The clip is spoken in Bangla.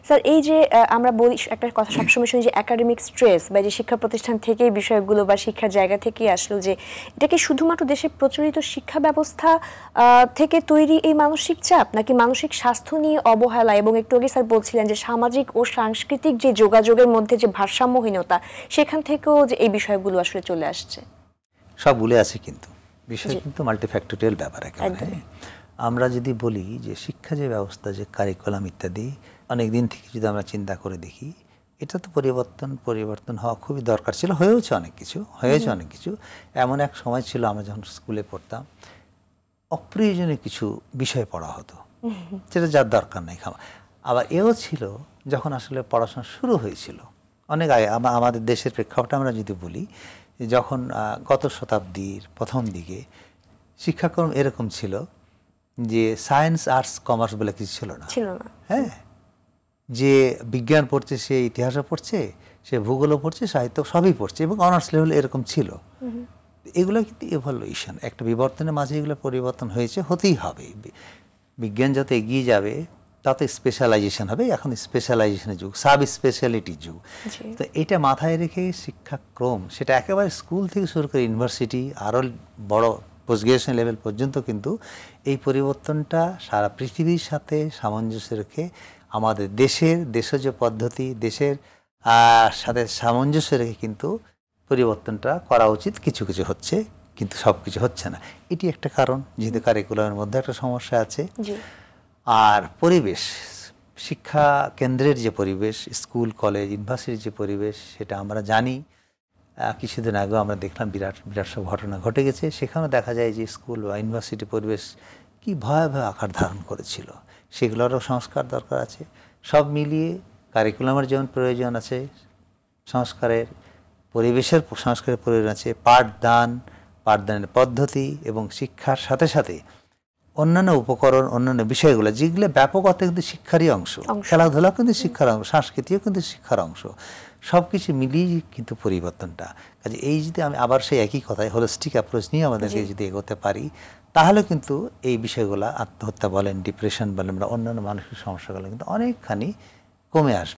স্যার এই যে আমরা বলি একটা কথা সবসময় শুনি যে একাডেমিক স্ট্রেস বা যে শিক্ষা প্রতিষ্ঠান থেকে এই বিষয়গুলো বা শিক্ষার জায়গা থেকে আসলো, যে এটা কি শুধুমাত্র দেশে প্রচলিত শিক্ষা ব্যবস্থা থেকে তৈরি এই মানসিক চাপ, নাকি মানসিক স্বাস্থ্য নিয়ে অবহেলা এবং একটু আগে স্যার বলছিলেন যে সামাজিক ও সাংস্কৃতিক যে যোগাযোগের মধ্যে যে ভারসাম্যহীনতা সেখান থেকেও যে এই বিষয়গুলো আসলে চলে আসছে? সবগুলো আছে, কিন্তু বিষয় কিন্তু মাল্টিফ্যাক্টোরিয়াল ব্যাপার একেবারে। আমরা যদি বলি যে শিক্ষা যে ব্যবস্থা, যে কারিকুলাম ইত্যাদি অনেক দিন থেকে যদি আমরা চিন্তা করে দেখি, এটা তো পরিবর্তন হওয়া খুবই দরকার ছিল, হয়েছে অনেক কিছু। এমন এক সময় ছিল আমরা যখন স্কুলে পড়তাম, অপ্রয়োজনীয় কিছু বিষয় পড়া হতো যেটা যার দরকার নেই। আবার এও ছিল যখন আসলে পড়াশোনা শুরু হয়েছিল অনেক আগে, আমাদের দেশের প্রেক্ষাপটে আমরা যদি বলি, যখন গত শতাব্দীর প্রথম দিকে শিক্ষাক্রম এরকম ছিল যে সায়েন্স আর্টস কমার্স বলে কিছু ছিল না। হ্যাঁ, যে বিজ্ঞান পড়ছে সে ইতিহাসও পড়ছে, সে ভূগোলও পড়ছে, সাহিত্য সবই পড়ছে, এবং অনার্স লেভেল এরকম ছিল। এগুলো কিন্তু ইভলিউশন, একটা বিবর্তনের মাঝে এগুলো পরিবর্তন হয়েছে, হতেই হবে। বিজ্ঞান যত এগিয়ে যাবে তত স্পেশালাইজেশন হবে। এখন স্পেশালাইজেশনের যুগ, সাব স্পেশালিটির যুগ। তো এটা মাথায় রেখে শিক্ষাক্রম, সেটা একেবারে স্কুল থেকে শুরু করে ইউনিভার্সিটি, আরও বড় পোস্ট গ্রাজুয়েশন লেভেল পর্যন্ত কিন্তু এই পরিবর্তনটা সারা পৃথিবীর সাথে সামঞ্জস্য রেখে, আমাদের দেশজ পদ্ধতি, দেশের সাথে সামঞ্জস্য রেখে কিন্তু পরিবর্তনটা করা উচিত। কিছু কিছু হচ্ছে, কিন্তু সব কিছু হচ্ছে না। এটি একটা কারণ, যেহেতু কারিকুলামের মধ্যে একটা সমস্যা আছে। আর পরিবেশ, শিক্ষা কেন্দ্রের যে পরিবেশ, স্কুল কলেজ ইউনিভার্সিটির যে পরিবেশ, সেটা আমরা জানি। কিছুদিন আগেও আমরা দেখলাম বিরাট সব ঘটনা ঘটে গেছে। সেখানেও দেখা যায় যে স্কুল বা ইউনিভার্সিটির পরিবেশ কি ভয়াবহ আকার ধারণ করেছিল। সেগুলোরও সংস্কার দরকার আছে। সব মিলিয়ে কারিকুলামের যেমন প্রয়োজন আছে সংস্কারের, পরিবেশের সংস্কারের প্রয়োজন আছে, পাঠদানের পদ্ধতি এবং শিক্ষার সাথে সাথে অন্যান্য উপকরণ, অন্যান্য বিষয়গুলো যেগুলো ব্যাপক অর্থে কিন্তু শিক্ষারই অংশ। খেলাধুলা কিন্তু শিক্ষার অংশ, সংস্কৃতিও কিন্তু শিক্ষার অংশ। সব কিছু মিলিয়ে কিন্তু পরিবর্তনটা। কাজে এই যদি আমি আবার সেই একই কথায় হোলিস্টিক অ্যাপ্রোচ নিয়ে আমাদেরকে যদি এগোতে পারি, তাহলে কিন্তু এই বিষয়গুলো, আত্মহত্যা বলেন, ডিপ্রেশন বলেন বা অন্যান্য মানসিক সমস্যাগুলো কিন্তু অনেকখানি কমে আসবে।